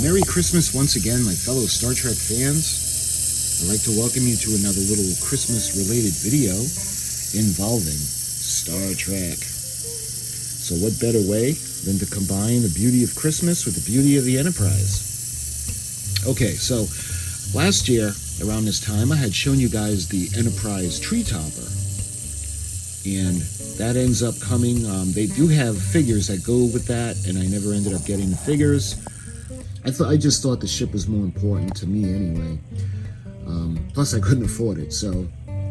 Merry Christmas once again, my fellow Star Trek fans. I'd like to welcome you to another little Christmas-related video involving Star Trek. So what better way than to combine the beauty of Christmas with the beauty of the Enterprise? Okay, so last year, around this time, I had shown you guys the Enterprise tree topper. And that ends up coming, they do have figures that go with that, and I never ended up getting the figures. I just thought the ship was more important to me anyway. Plus I couldn't afford it, so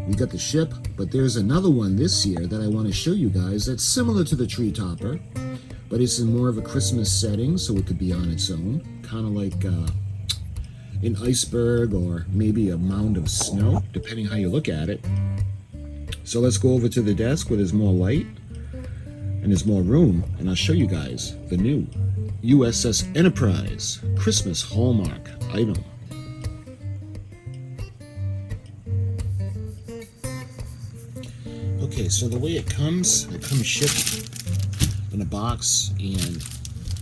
we got the ship. But there's another one this year that I want to show you guys that's similar to the tree topper, but it's in more of a Christmas setting, so it could be on its own, kind of like an iceberg or maybe a mound of snow, depending how you look at it. So let's go over to the desk where there's more light and there's more room, and I'll show you guys the new USS Enterprise Christmas Hallmark item. Okay, so the way it comes shipped in a box, and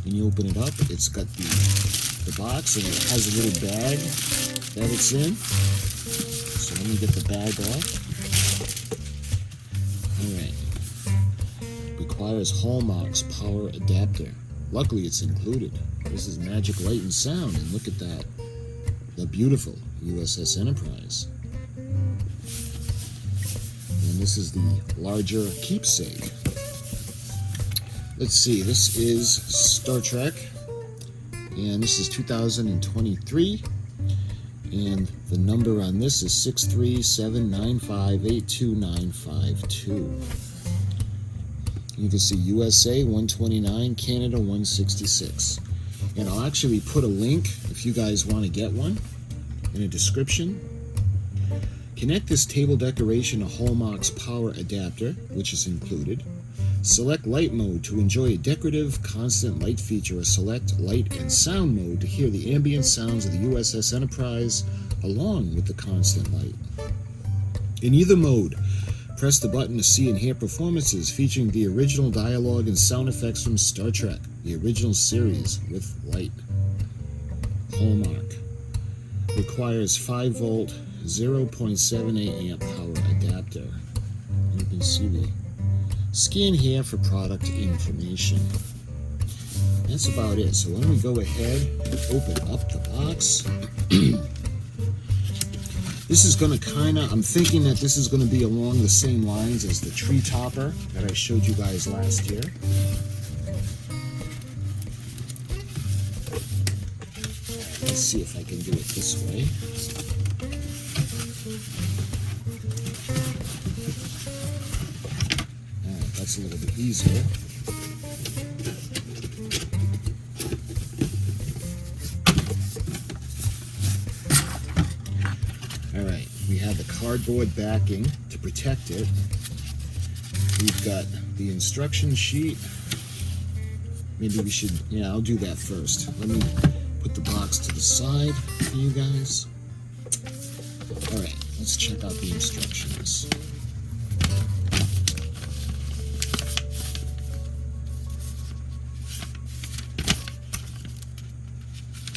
when you open it up, it's got the box, and it has a little bag that it's in. So let me get the bag off. Alright. Requires Hallmark's power adapter. Luckily, it's included. This is magic light and sound, and look at that. The beautiful USS Enterprise. And this is the larger keepsake. Let's see, this is Star Trek, and this is 2023, and the number on this is 637958292. You can see USA 129, Canada 166. And I'll actually put a link if you guys want to get one in a description. Connect this table decoration to Hallmark's power adapter, which is included. Select light mode to enjoy a decorative constant light feature, or select light and sound mode to hear the ambient sounds of the USS Enterprise along with the constant light. In either mode, press the button to see and hear performances featuring the original dialogue and sound effects from Star Trek, the original series, with light. Hallmark. Requires 5-volt, 0.78 amp power adapter. You can see the scan here for product information. That's about it. So when we go ahead and open up the box, this is going to I'm thinking that this is going to be along the same lines as the tree topper that I showed you guys last year. Let's see if I can do it this way. Alright, that's a little bit easier. Alright, we have the cardboard backing to protect it. We've got the instruction sheet. Maybe we should, yeah, I'll do that first. Let me put the box to the side for you guys. Alright, let's check out the instructions.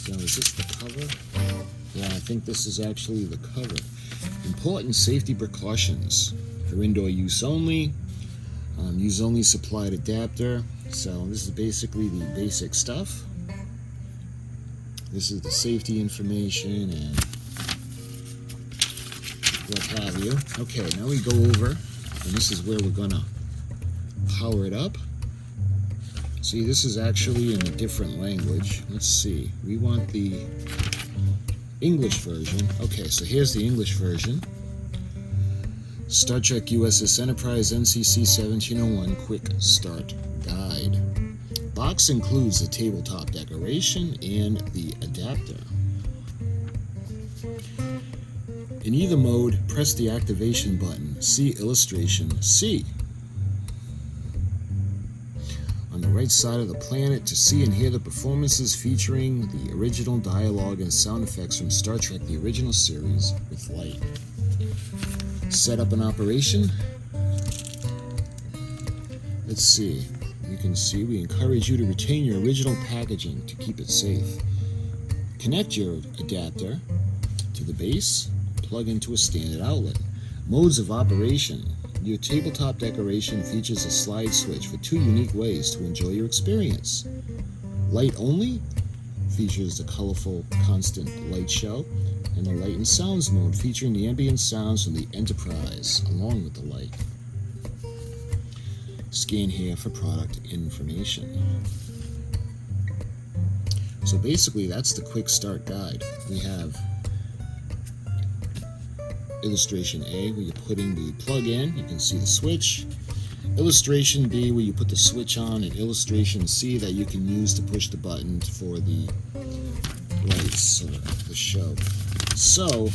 So is this the cover? Yeah, I think this is actually the cover. Important safety precautions. For indoor use only. Use only supplied adapter. So this is basically the basic stuff. This is the safety information and what have you. Okay, now we go over, and this is where we're gonna power it up. See, this is actually in a different language. Let's see. We want the English version. Okay, so here's the English version. Star Trek USS Enterprise NCC-1701 Quick Start Guide. Box includes the tabletop decoration and the adapter. In either mode, press the activation button. See illustration C. On the right side of the planet to see and hear the performances featuring the original dialogue and sound effects from Star Trek the original series with light. Setup and operation. Let's see. You can see we encourage you to retain your original packaging to keep it safe. Connect your adapter to the base, plug into a standard outlet. Modes of operation. Your tabletop decoration features a slide switch for 2 unique ways to enjoy your experience. Light only features the colorful constant light show, and the light and sounds mode featuring the ambient sounds from the Enterprise along with the light. Scan here for product information. So basically that's the quick start guide. We have illustration A where you're putting the plug in, you can see the switch. Illustration B where you put the switch on, and illustration C that you can use to push the button for the lights or the show. So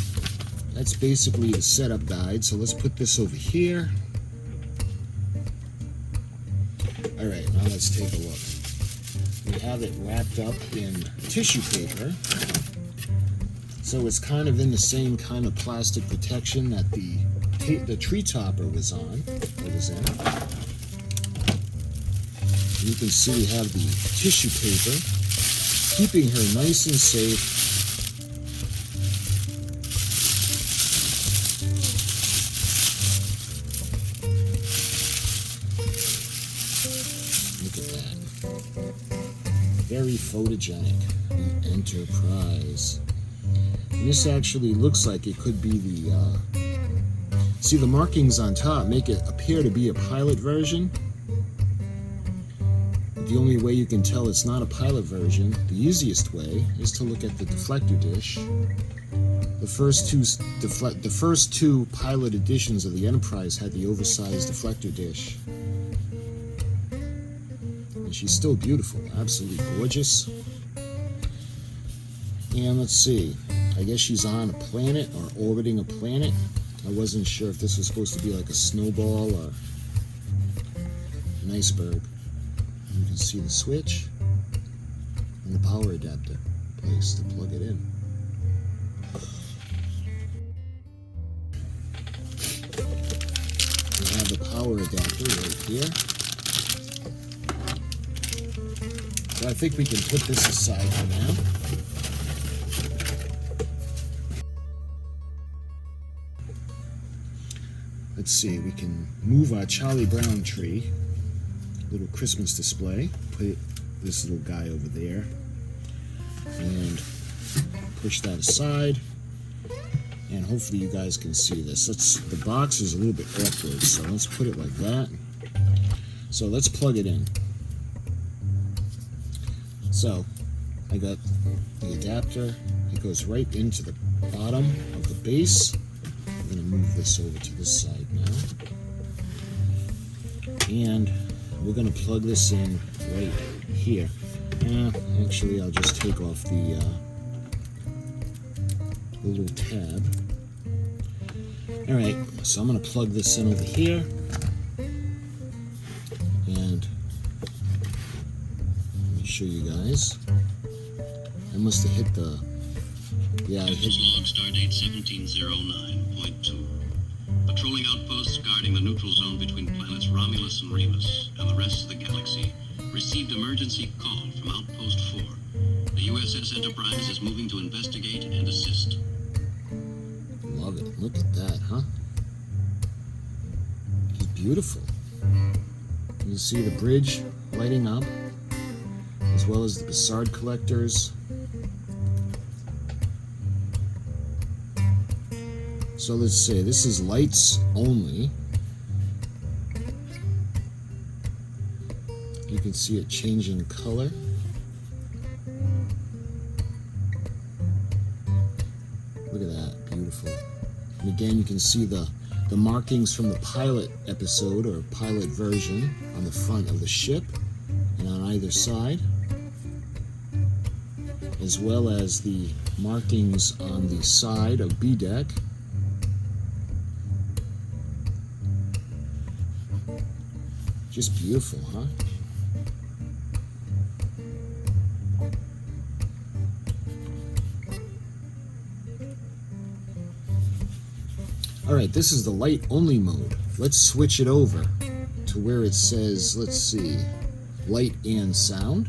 that's basically the setup guide. So let's put this over here. Alright, now let's take a look. We have it wrapped up in tissue paper. So it's kind of in the same kind of plastic protection that the tree topper was on. It was in. You can see we have the tissue paper, keeping her nice and safe. Look at that. Very photogenic. The Enterprise. And this actually looks like it could be the, see the markings on top make it appear to be a pilot version. The only way you can tell it's not a pilot version, the easiest way, is to look at the deflector dish. The first two pilot editions of the Enterprise had the oversized deflector dish. And she's still beautiful, absolutely gorgeous. And let's see, I guess she's on a planet or orbiting a planet. I wasn't sure if this was supposed to be like a snowball or an iceberg. You can see the switch and the power adapter place to plug it in. We have the power adapter right here. So I think we can put this aside for now. Let's see, we can move our Charlie Brown tree, little Christmas display, put this little guy over there, and push that aside, and hopefully you guys can see this. The box is a little bit awkward, so let's put it like that. So let's plug it in. So I got the adapter, it goes right into the bottom of the base. I'm going to move this over to this side now. And we're going to plug this in right here. Actually, I'll just take off the little tab. Alright, so I'm going to plug this in over here. And let me show you guys. I must have hit the... Yeah, I hit... Log stardate 1709.2. Patrolling outposts guarding the neutral zone between planets Romulus and Remus and the rest of the galaxy received emergency call from Outpost 4. The USS Enterprise is moving to investigate and assist. Love it. Look at that, huh? It's beautiful. You can see the bridge lighting up, as well as the Bassard collectors. So let's see, this is lights only. You can see it changing color. And again, you can see the markings from the pilot episode or pilot version on the front of the ship and on either side, as well as the markings on the side of B deck. Just beautiful, huh? Alright, this is the light only mode. Let's switch it over to where it says, let's see, light and sound.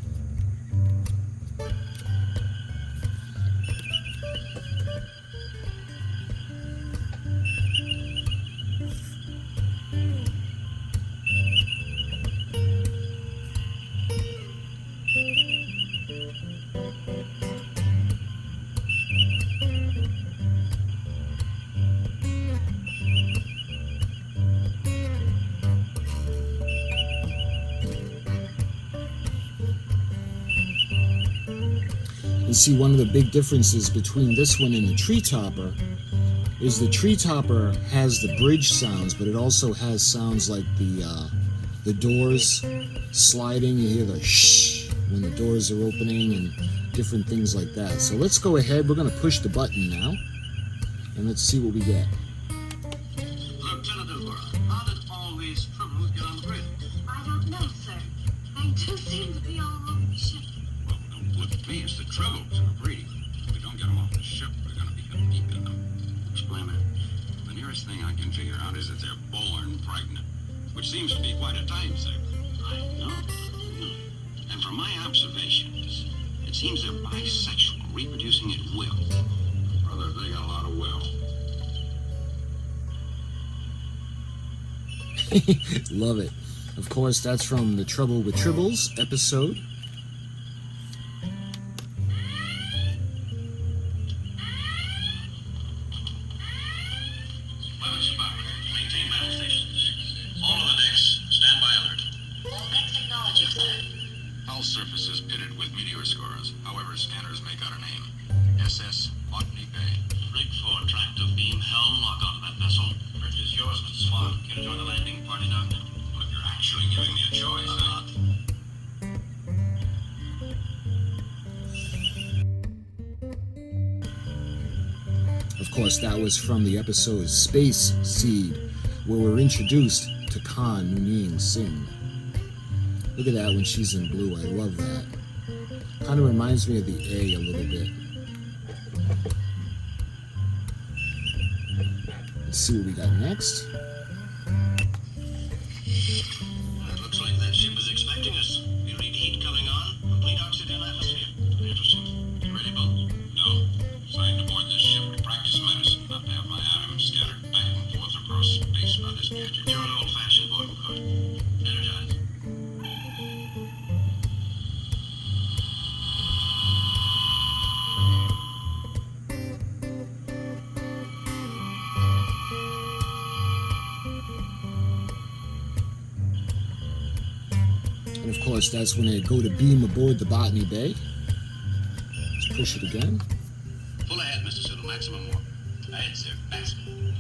And see, one of the big differences between this one and the Tree Topper is the Tree Topper has the bridge sounds, but it also has sounds like the doors sliding. You hear the shh when the doors are opening and different things like that. So let's go ahead. We're going to push the button now, and let's see what we get. Lieutenant Delbora, how did all these criminals get on the bridge? I don't know, sir. They do seem to be all over the ship. Well, don't me, it's the troubles that are breeding. If we don't get them off the ship, we're going to become deep in them. Explain that. The nearest thing I can figure out is that they're born pregnant, which seems to be quite a time saver. I know. And from my observations, it seems they're bisexual, reproducing at will. Brother, they got a lot of will. Love it. Of course, that's from the Trouble with Tribbles episode. Weapons department, maintain battle stations. All of the decks, stand by alert. All next technology, sir. Hull surface is pitted with meteor scorers. However, scanners make out a name. SS Botany Bay. Rig 4, tractor beam, helm, lock onto that vessel. Bridge is yours, Mr. Swan. Care to join the landing party now? Well, if you're actually giving me a choice, Of course, that was from the episode Space Seed, where we're introduced to Khan Noonien Singh. Look at that when she's in blue. I love that. Kind of reminds me of the A little bit. Let's see what we got next. It looks like that ship is expecting us. We read heat coming on. Complete oxygen atmosphere. Interesting. You ready, Bo? No. Signed to board this ship to practice medicine, not to have my atoms scattered back and forth across space by this gadget. You're an old-fashioned boy, McCoy. Energize. And of course, that's when they go to beam aboard the Botany Bay. Let's push it again. Pull ahead, Mr. Siddle. Maximum warp. Ahead, sir. Maximum.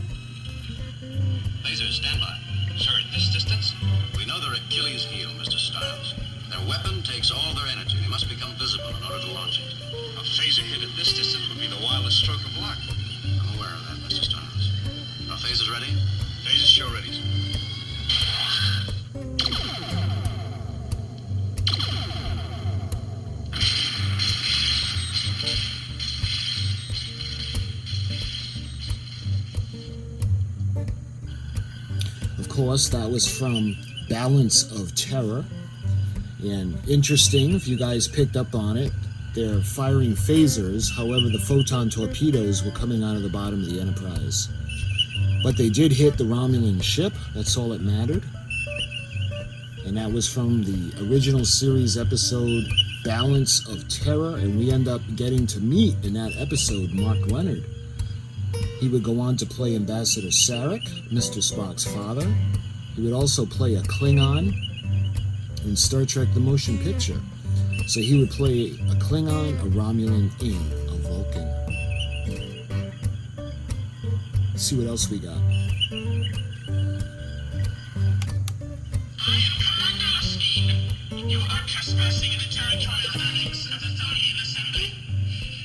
Lasers, stand by. Sir, at this distance? We know their Achilles heel, Mr. Stiles. Their weapon takes all their energy. They must become visible in order to launch it. A phaser hit at this distance would be the wildest stroke of luck. I'm aware of that, Mr. Stiles. Are phasers ready? Phasers show ready, sir. Of course, that was from Balance of Terror. And interesting, if you guys picked up on it, they're firing phasers. However, the photon torpedoes were coming out of the bottom of the Enterprise. But they did hit the Romulan ship. That's all that mattered. And that was from the original series episode Balance of Terror. And we end up getting to meet in that episode Mark Leonard. He would go on to play Ambassador Sarek, Mr. Spock's father. He would also play a Klingon in Star Trek The Motion Picture. So he would play a Klingon, a Romulan, and a Vulcan. Let's see what else we got. I am Commander Skeen. You are trespassing in the territorial annex of the Thorian Assembly.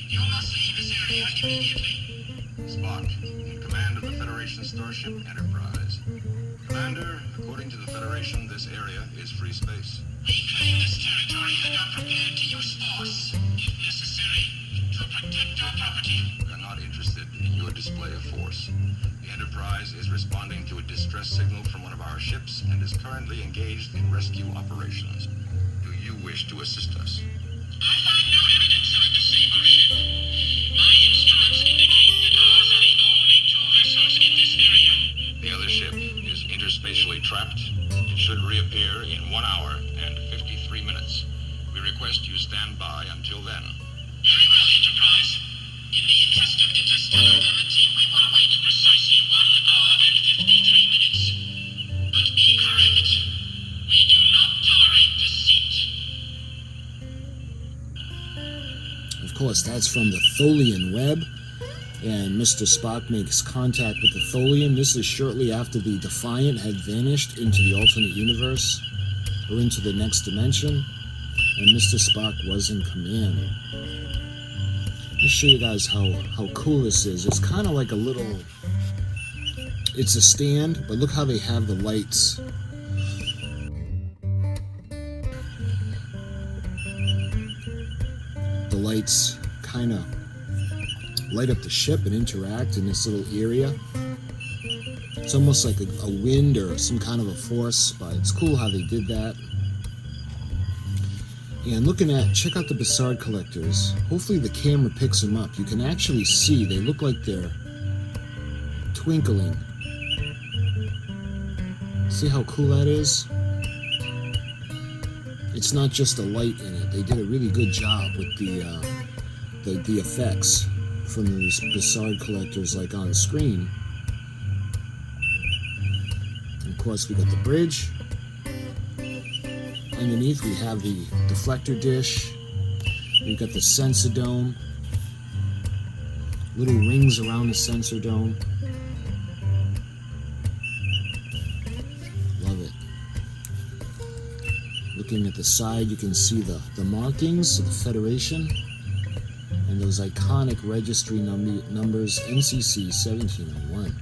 You must leave this area immediately. Spock, in command of the Federation starship Enterprise. Commander, according to the Federation, this area is free space. Reclaim this territory and are prepared to use force, if necessary, to protect our property. We are not interested in your display of force. The Enterprise is responding to a distress signal from one of our ships and is currently engaged in rescue operations. Do you wish to assist us? I find no evidence of a disabled ship. My instruments indicate that ours are the only two vessels in this area. The other ship is interspatially trapped. It should reappear in 1 hour and 53 minutes. We request you stand by until then. Very well, Enterprise. In the interest of interstellar amity, we will wait precisely 1 hour and 53 minutes. But be correct. We do not tolerate deceit. Of course, that's from the Tholian web. And Mr. Spock makes contact with the Tholian. This is shortly after the Defiant had vanished into the alternate universe, or into the next dimension, and Mr. Spock was in command. Let me show you guys how cool this is. It's kind of like a little... It's a stand, but look how they have the lights. The lights kind of light up the ship and interact in this little area. It's almost like a wind or some kind of a force, but it's cool how they did that. And check out the Bassard collectors. Hopefully the camera picks them up. You can actually see, they look like they're twinkling. See how cool that is? It's not just a light in it. They did a really good job with the effects from the Bassard collectors, like on screen. And of course, we got the bridge. Underneath, we have the deflector dish. We've got the sensor dome. Little rings around the sensor dome. Love it. Looking at the side, you can see the markings of the Federation. And those iconic registry numbers, NCC-1701.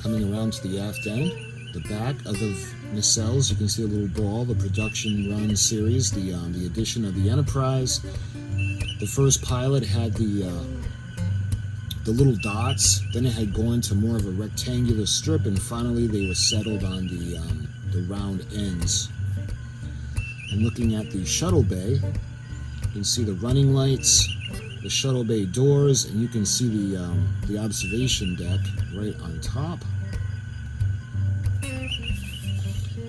Coming around to the aft end, the back of the nacelles, you can see a little ball, the production run series, the addition of the Enterprise. The first pilot had the little dots, then it had gone to more of a rectangular strip, and finally they were settled on the round ends. And looking at the shuttle bay, you can see the running lights, the shuttle bay doors, and you can see the observation deck right on top.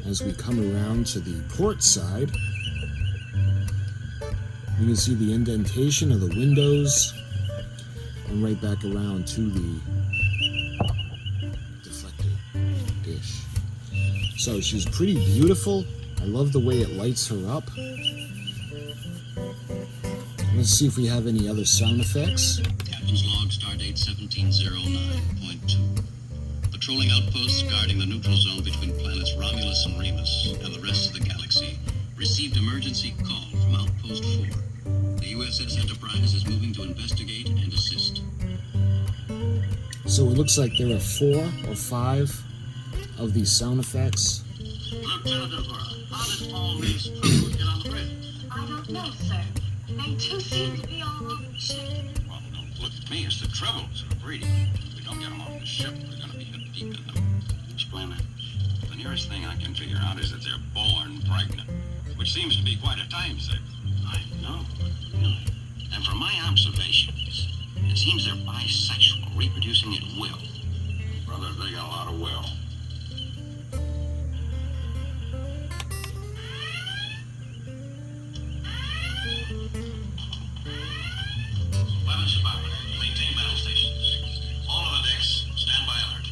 As we come around to the port side, you can see the indentation of the windows, and right back around to the deflector dish. So she's pretty beautiful. I love the way it lights her up. Let's see if we have any other sound effects. Captain's log, stardate 1709.2. Patrolling outposts guarding the neutral zone between planets Romulus and Remus and the rest of the galaxy received emergency call from Outpost 4. The USS Enterprise is moving to investigate and assist. So it looks like there are 4 or 5 of these sound effects. Lieutenant Uhura, how did all these crew get on the bridge? I don't know, sir. They too seem to be all over the ship. Well, don't look at me. It's the troubles of breeding. If we don't get them off the ship, they're going to be hit deep in them. Explain that. The nearest thing I can figure out is that they're born pregnant, which seems to be quite a time saver. I know, really. And from my observations, it seems they're bisexual, reproducing at will. Brother, they got a lot of will. Weapons department, maintain battle stations. All of the decks, stand by alert.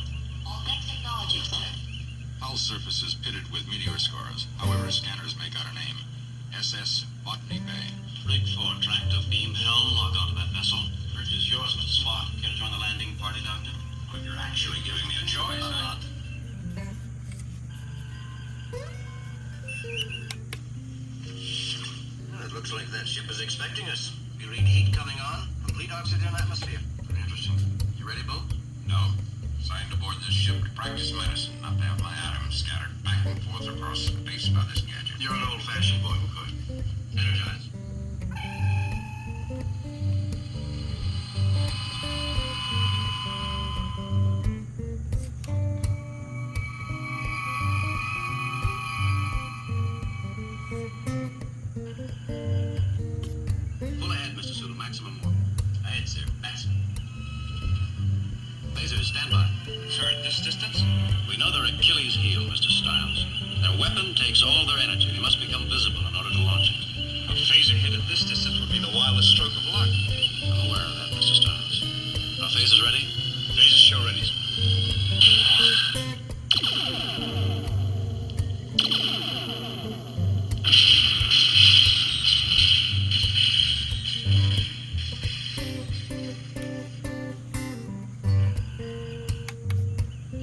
All decks acknowledging, sir. Hull surface is pitted with meteor scars. However, scanners make out a name. SS Botany Bay. Rig 4, tractive beam, helm, log onto that vessel. Bridge is yours, Mr. Spock. Care to join the landing party, Doctor? Well, if you're That ship is expecting us. We read heat coming on. Complete oxygen atmosphere. Interesting. You ready, Bo? No. Signed aboard this ship to practice medicine, not to have my atoms scattered back and forth across space by this gadget. You're an old-fashioned boy, McCoy. Energize. Pull ahead, Mr. Sulu. Maximum warp. Ahead, sir. Maximum. Lasers, stand by. Sir, at this distance? We know their Achilles heel, Mr. Stiles. Their weapon takes all their energy. They must become visible in order to launch it. A phaser hit at this distance would be the wildest stroke of luck. I'm aware of that, Mr. Stiles. Our phasers ready? Phaser show ready, sir.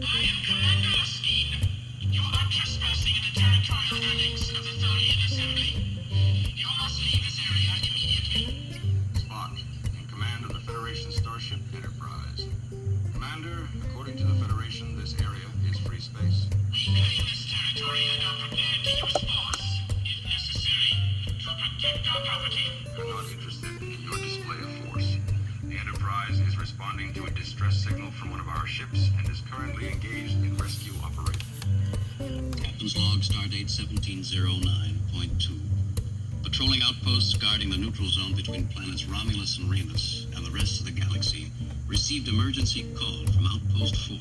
I am Commander Laskin. You are trespassing in the territorial annex of the Thorian Assembly. You must leave this area immediately. Spock, in command of the Federation starship Enterprise. Commander, according to the Federation, this area is free space. We claim this territory and are prepared to use force, if necessary, to protect our property. We're not interested in your display of force. The Enterprise is responding to a distress signal from one of our ships and is currently engaged in rescue operations. Captain's log, stardate 1709.2. Patrolling outposts guarding the neutral zone between planets Romulus and Remus and the rest of the galaxy received emergency call from Outpost 4.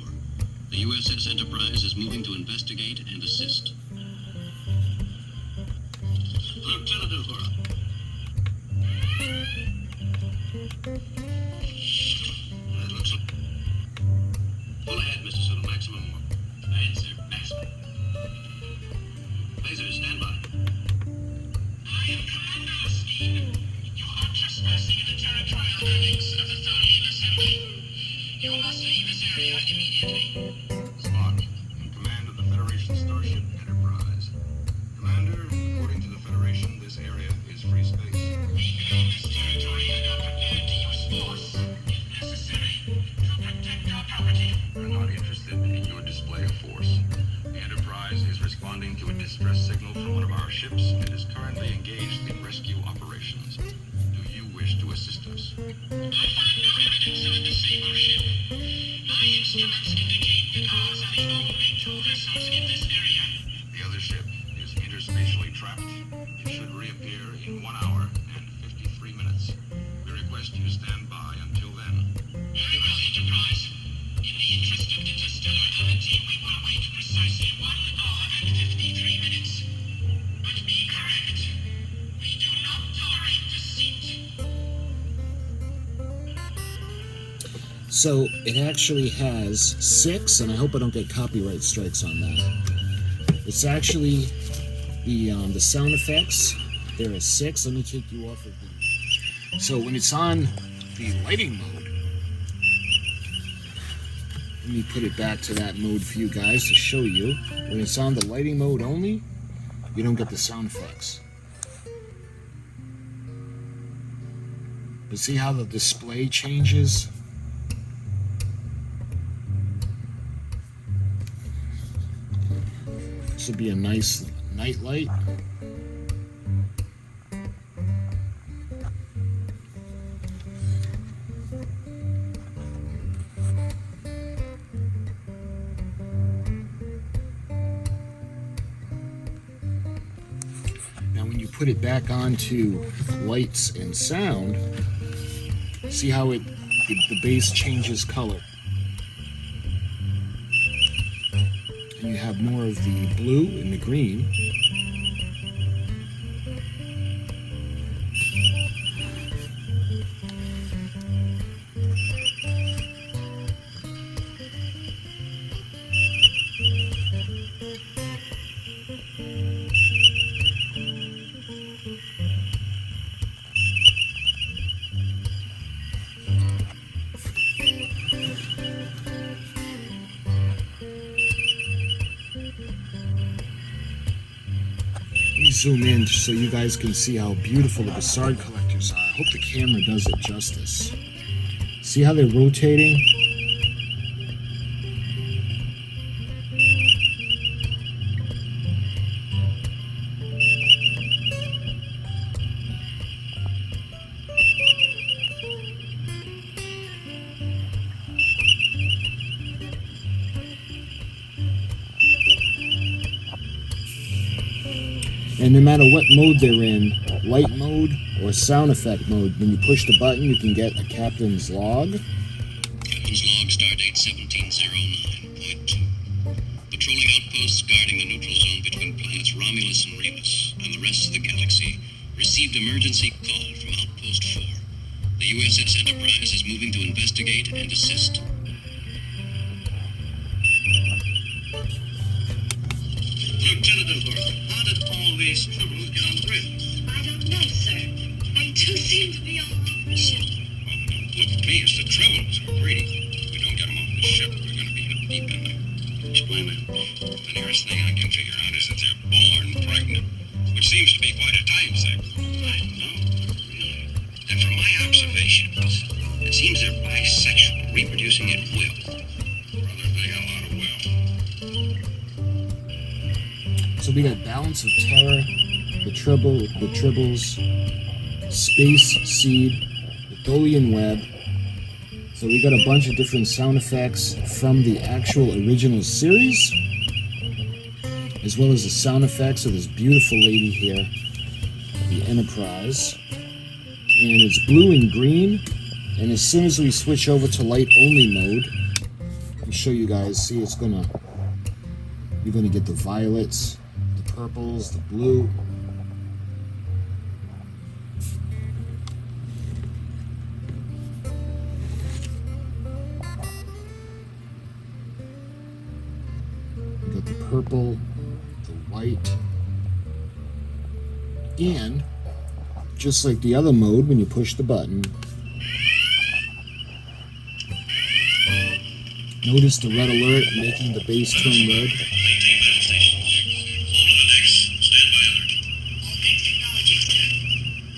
The USS Enterprise is moving to investigate and assist. Lieutenant Uhura. It looks like... Pull ahead, Mr. Sulu. Maximum warp. Ahead, sir. Maximum. Lasers, stand by. I am Commander Laskin. You are trespassing in the territorial annex of the Thorian Assembly. You must leave this area immediately. Spock, in command of the Federation starship Enterprise. Commander, according to the Federation, this area is free space. We claim this territory and are prepared to use force, if necessary, to protect our property. We're not interested in your display of force. The Enterprise is responding to a distress signal from one of our ships and is currently engaged in rescue operations. Do you wish to assist us? I find no evidence of a disabled ship. My instruments indicate that ours are the only two vessels in this area. The other ship is interspatially trapped. It should reappear in 1 hour and 53 minutes. We request you stand by until then. Very well, Enterprise. In the interest of interstellar amity, we will wait precisely 1 hour and 53 minutes. But be correct. We do not tolerate deceit. So it actually has 6, and I hope I don't get copyright strikes on that. It's actually the sound effects. There are 6. Let me take you off of the. So when it's on the lighting mode, let me put it back to that mode for you guys to show you. When it's on the lighting mode only, you don't get the sound effects. But see how the display changes? This would be a nice night light. Now when you put it back onto lights and sound, see how the base changes color. And you have more of the blue and the green. zoom in so you guys can see how beautiful the Bassard collectors are. I hope the camera does it justice. See how they're rotating? And no matter what mode they're in, light mode or sound effect mode, when you push the button, you can get a captain's log. Captain's log, stardate 1709.2. Patrolling outposts guarding the neutral zone between planets Romulus and Remus and the rest of the galaxy received emergency call from Outpost 4. The USS Enterprise is moving to investigate and assist. Lieutenant Alert, how did all these tribbles get on the bridge? I don't know, sir. They two seem to be all over the ship. Well, don't look at me, it's the tribbles who are greedy. If we don't get them off the ship, we're going to be hip deep in them. Explain that. The nearest thing I can figure out is that they're born pregnant, which seems to be quite a time thing. I know, really. And from my observations, it seems they're bisexual, reproducing at will. Brother, they got a lot of will. So we got Balance of Terror, the Tribbles, Space Seed, the Dolian Web. So we got a bunch of different sound effects from the actual original series, as well as the sound effects of this beautiful lady here, the Enterprise. And it's blue and green. And as soon as we switch over to light only mode, I'll show you guys. See, you're gonna get the violets, the purples, the blue. You got the purple, the white, and just like the other mode, when you push the button, notice the red alert making the base turn red. Maintain battle stations. All of the decks, stand by alert. All next technologies, sir.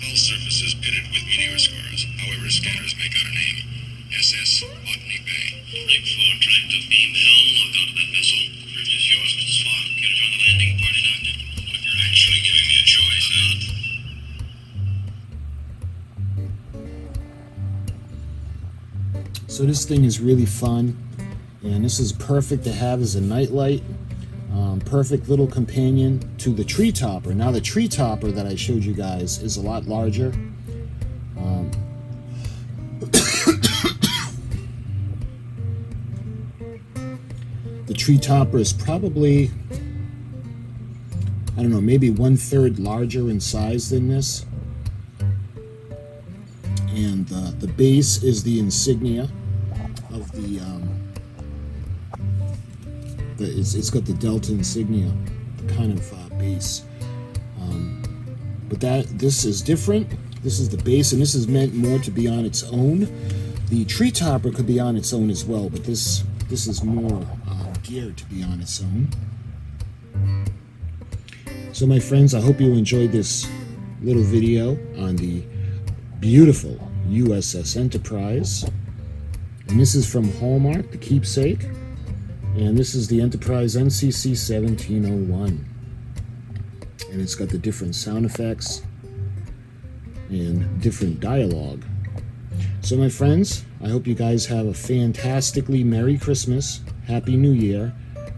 Hull surface is pitted with meteor scars. However, scanners make out a name. SS Botany Bay. Rig 4 trying to beam helm, lock onto that vessel. Bridge is yours, Mr. Spock. Care to join the landing party, Doctor? Well, if you're actually giving me a choice, So this thing is really fun, and this is perfect to have as a nightlight. Perfect little companion to the tree topper. Now the tree topper that I showed you guys is a lot larger. The tree topper is probably, I don't know, maybe 1/3 larger in size than this. And the base is the insignia of the it's got the Delta insignia, the kind of base. But this is different. This is the base, and this is meant more to be on its own. The tree topper could be on its own as well, but this is more geared to be on its own. So my friends, I hope you enjoyed this little video on the beautiful USS Enterprise. And this is from Hallmark, the Keepsake. And this is the Enterprise NCC-1701. And it's got the different sound effects and different dialogue. So my friends, I hope you guys have a fantastically Merry Christmas, Happy New Year.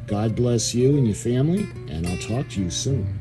God bless you and your family, and I'll talk to you soon.